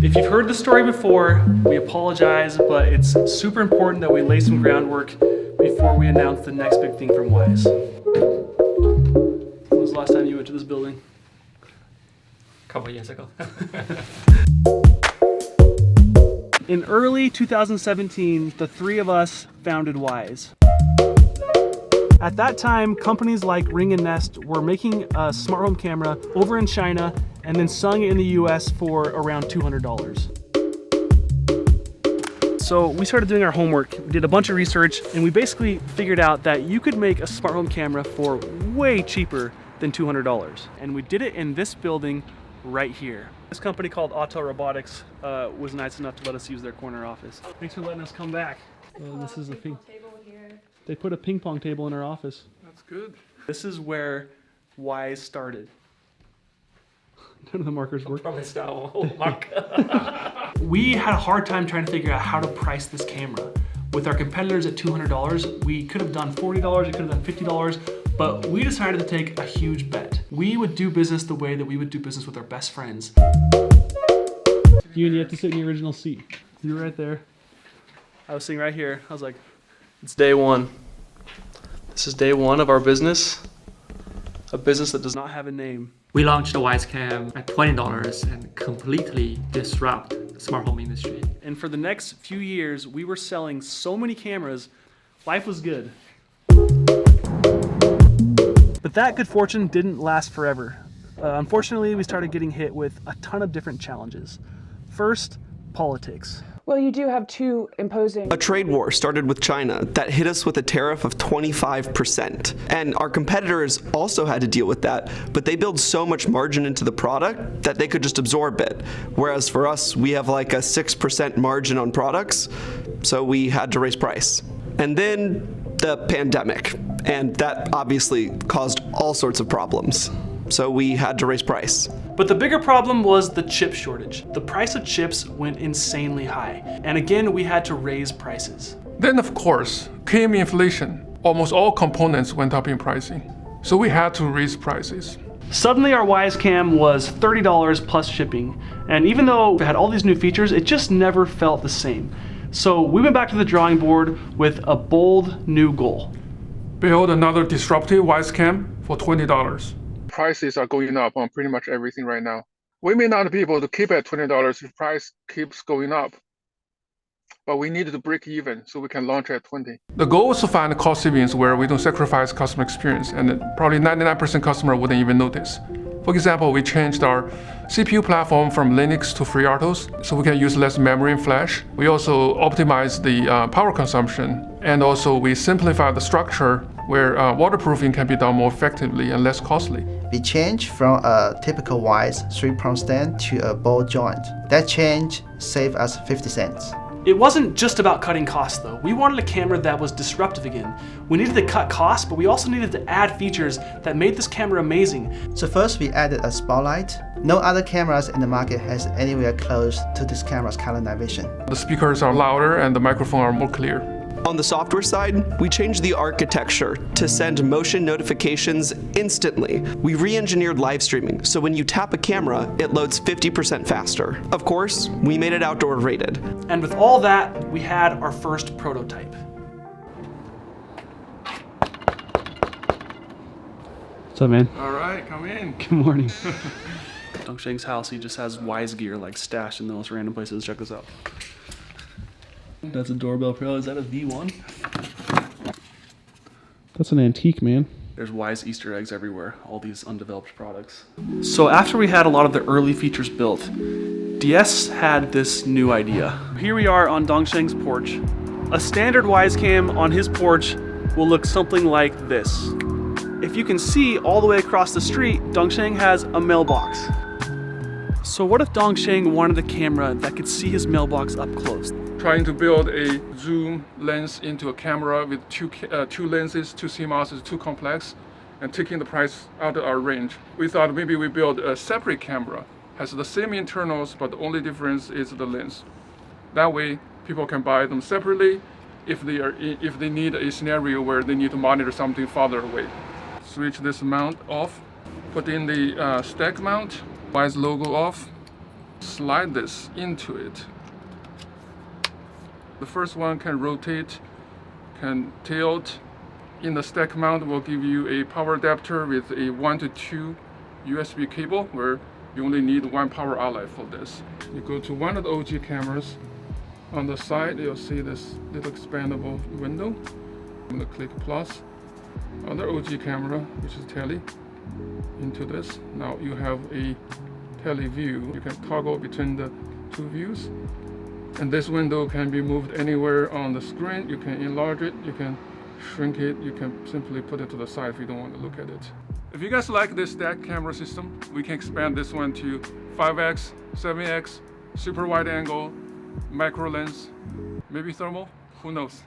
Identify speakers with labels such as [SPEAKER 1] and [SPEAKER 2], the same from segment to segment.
[SPEAKER 1] If you've heard the story before, we apologize, but it's super important that we lay some groundwork before we announce the next big thing from Wyze. When was the last time you went to this building?
[SPEAKER 2] A couple of years ago.
[SPEAKER 1] In early 2017, the three of us founded Wyze. At that time, companies like Ring and Nest were making a smart home camera over in China and then selling it in the US for around $200. So we started doing our homework, we did a bunch of research, and we basically figured out that you could make a smart home camera for way cheaper than $200. And we did it in this building right here. This company called Auto Robotics was nice enough to let us use their corner office. Thanks for letting us come back. This is a ping table here. They put a ping pong table in our office.
[SPEAKER 3] That's good.
[SPEAKER 1] This is where Wyze started. None of the markers work.
[SPEAKER 2] Probably style mark.
[SPEAKER 1] We had a hard time trying to figure out how to price this camera. With our competitors at $200, we could have done $40, we could have done $50, but we decided to take a huge bet. We would do business the way that we would do business with our best friends. You have to sit in the original seat. You were right there. I was sitting right here. I was like, it's day one. This is day one of our business. A business that does not have a name.
[SPEAKER 2] We launched the Wyze Cam at $20 and completely disrupt the smart home industry.
[SPEAKER 1] And for the next few years, we were selling so many cameras, life was good. But that good fortune didn't last forever. Unfortunately, we started getting hit with a ton of different challenges. First, politics.
[SPEAKER 4] Well, you do have two imposing...
[SPEAKER 5] A trade war started with China that hit us with a tariff of 25%. And our competitors also had to deal with that, but they build so much margin into the product that they could just absorb it. Whereas for us, we have like a 6% margin on products, so we had to raise price. And then the pandemic, and that obviously caused all sorts of problems. So we had to raise price.
[SPEAKER 1] But the bigger problem was the chip shortage. The price of chips went insanely high. And again, we had to raise prices.
[SPEAKER 3] Then of course, came inflation. Almost all components went up in pricing. So we had to raise prices.
[SPEAKER 1] Suddenly our Wyze Cam was $30 plus shipping. And even though it had all these new features, it just never felt the same. So we went back to the drawing board with a bold new goal.
[SPEAKER 3] Build another disruptive Wyze Cam for $20. Prices are going up on pretty much everything right now. We may not be able to keep at $20 if price keeps going up, but we needed to break even so we can launch at $20. The goal is to find cost savings where we don't sacrifice customer experience, and probably 99% customer wouldn't even notice. For example, we changed our CPU platform from Linux to FreeRTOS so we can use less memory and flash. We also optimized the power consumption, and also we simplified the structure where waterproofing can be done more effectively and less costly.
[SPEAKER 6] We changed from a typical Wyze 3-prong stand to a ball joint. That change saved us 50 cents.
[SPEAKER 1] It wasn't just about cutting costs though. We wanted a camera that was disruptive again. We needed to cut costs, but we also needed to add features that made this camera amazing.
[SPEAKER 6] So first we added a spotlight. No other cameras in the market has anywhere close to this camera's color night vision.
[SPEAKER 3] The speakers are louder and the microphones are more clear.
[SPEAKER 5] On the software side, we changed the architecture to send motion notifications instantly. We re-engineered live streaming, so when you tap a camera, it loads 50% faster. Of course, we made it outdoor rated.
[SPEAKER 1] And with all that, we had our first prototype. What's up, man?
[SPEAKER 3] All right, come in.
[SPEAKER 1] Good morning. Dongsheng's house, he just has Wyze gear like stashed in the most random places. Check this out. That's a doorbell pro. Is that a V1? That's an antique, man. There's Wyze Easter eggs everywhere, all these undeveloped products. So after we had a lot of the early features built, DS had this new idea. Here we are on Dongsheng's porch. A standard Wyze Cam on his porch will look something like this. If you can see all the way across the street, Dongsheng has a mailbox. So what if Dongsheng wanted a camera that could see his mailbox up close?
[SPEAKER 3] Trying to build a zoom lens into a camera with two lenses, two CMOS is too complex, and taking the price out of our range. We thought maybe we build a separate camera, has the same internals, but the only difference is the lens. That way, people can buy them separately if they need a scenario where they need to monitor something farther away. Switch this mount off, put in the stack mount, Wyze logo off, slide this into it. The first one can rotate, can tilt. In the stack mount, will give you a power adapter with a 1 to 2 USB cable, where you only need one power outlet for this. You go to one of the OG cameras. On the side, you'll see this little expandable window. I'm gonna click plus. Other OG camera, which is tele, into this. Now you have a tele view. You can toggle between the two views. And this window can be moved anywhere on the screen. You can enlarge it, you can shrink it, you can simply put it to the side if you don't want to look at it. If you guys like this stack camera system, we can expand this one to 5x, 7x, super wide angle, macro lens, maybe thermal, who knows?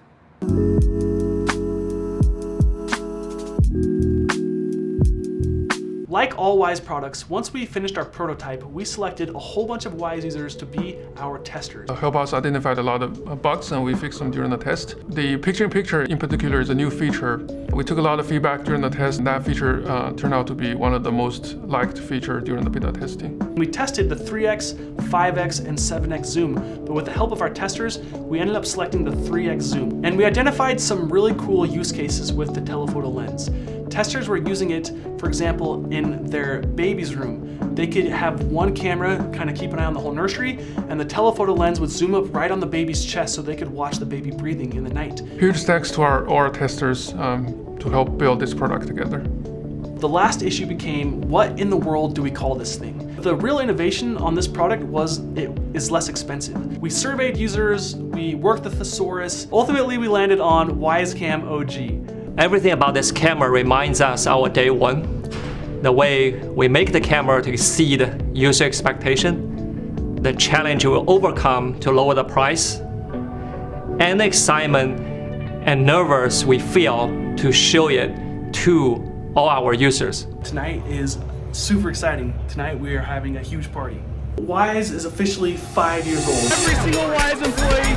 [SPEAKER 1] Like all Wyze products, once we finished our prototype, we selected a whole bunch of Wyze users to be our testers.
[SPEAKER 3] Help us identify a lot of bugs, and we fixed them during the test. The picture-in-picture in particular is a new feature. We took a lot of feedback during the test, and that feature turned out to be one of the most liked features during the beta testing.
[SPEAKER 1] We tested the 3x, 5x, and 7x zoom, but with the help of our testers, we ended up selecting the 3x zoom. And we identified some really cool use cases with the telephoto lens. Testers were using it, for example, in their baby's room. They could have one camera kind of keep an eye on the whole nursery, and the telephoto lens would zoom up right on the baby's chest so they could watch the baby breathing in the night.
[SPEAKER 3] Huge thanks to our testers to help build this product together.
[SPEAKER 1] The last issue became, what in the world do we call this thing? The real innovation on this product was it is less expensive. We surveyed users, we worked with thesaurus. Ultimately, we landed on WyzeCam OG.
[SPEAKER 2] Everything about this camera reminds us our day one. The way we make the camera to exceed user expectation, the challenge we will overcome to lower the price, and the excitement and nervous we feel to show it to all our users.
[SPEAKER 1] Tonight is super exciting. Tonight we are having a huge party. Wyze is officially 5 years old. Every single Wyze employee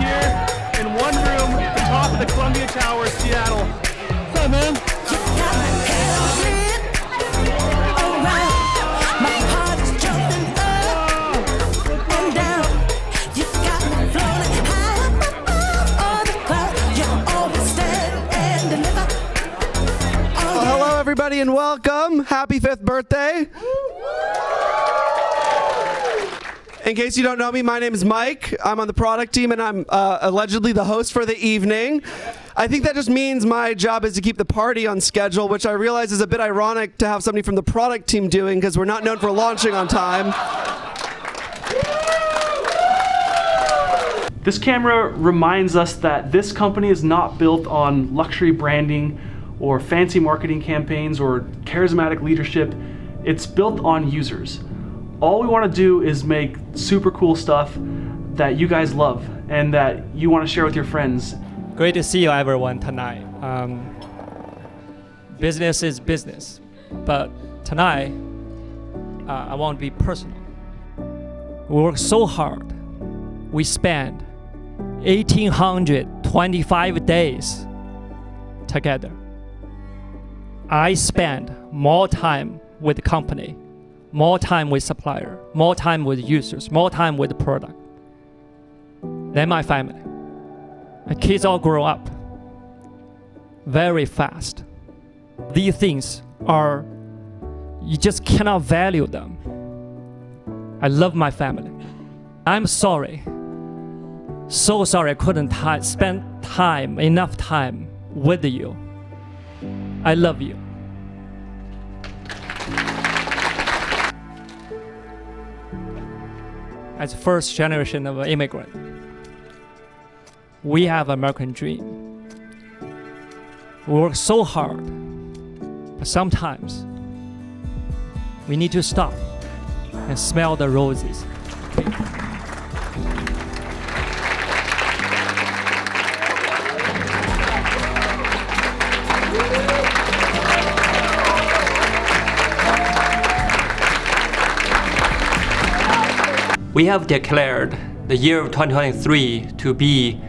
[SPEAKER 1] here in one room at the top of the Columbia Tower, Seattle. What's up, man?
[SPEAKER 5] Hello, everybody, and welcome. Happy 5th birthday. In case you don't know me, my name is Mike. I'm on the product team, and I'm allegedly the host for the evening. I think that just means my job is to keep the party on schedule, which I realize is a bit ironic to have somebody from the product team doing, because we're not known for launching on time.
[SPEAKER 1] This camera reminds us that this company is not built on luxury branding or fancy marketing campaigns or charismatic leadership. It's built on users. All we want to do is make super cool stuff that you guys love and that you want to share with your friends.
[SPEAKER 7] Great to see you, everyone, tonight. Business is business, but tonight I want to be personal. We work so hard. We spent 1,825 days together. I spend more time with the company, more time with supplier, more time with users, more time with the product than my family. My kids all grow up very fast. These things are, you just cannot value them. I love my family. I'm sorry. So sorry I couldn't spend enough time with you. I love you. As first generation of an immigrant, we have American dream. We work so hard, but sometimes we need to stop and smell the roses.
[SPEAKER 2] We have declared the year of 2023 to be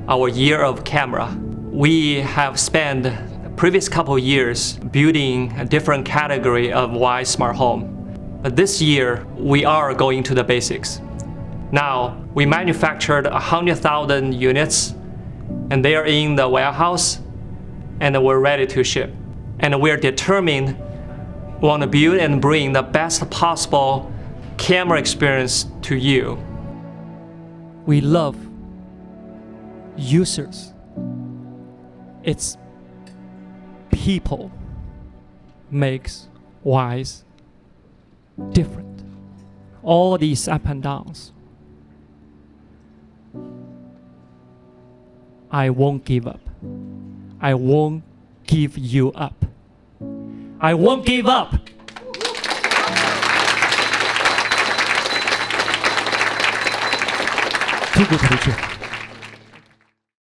[SPEAKER 2] our year of camera. We have spent the previous couple of years building a different category of Wyze smart home. But this year, we are going to the basics. Now, we manufactured 100,000 units, and they are in the warehouse, and we're ready to ship. And we're determined, we want to build and bring the best possible camera experience to you.
[SPEAKER 7] We love users. It's people makes Wyze different. All these up and downs. I won't give up. I won't give you up. I won't give up.中国特别剧。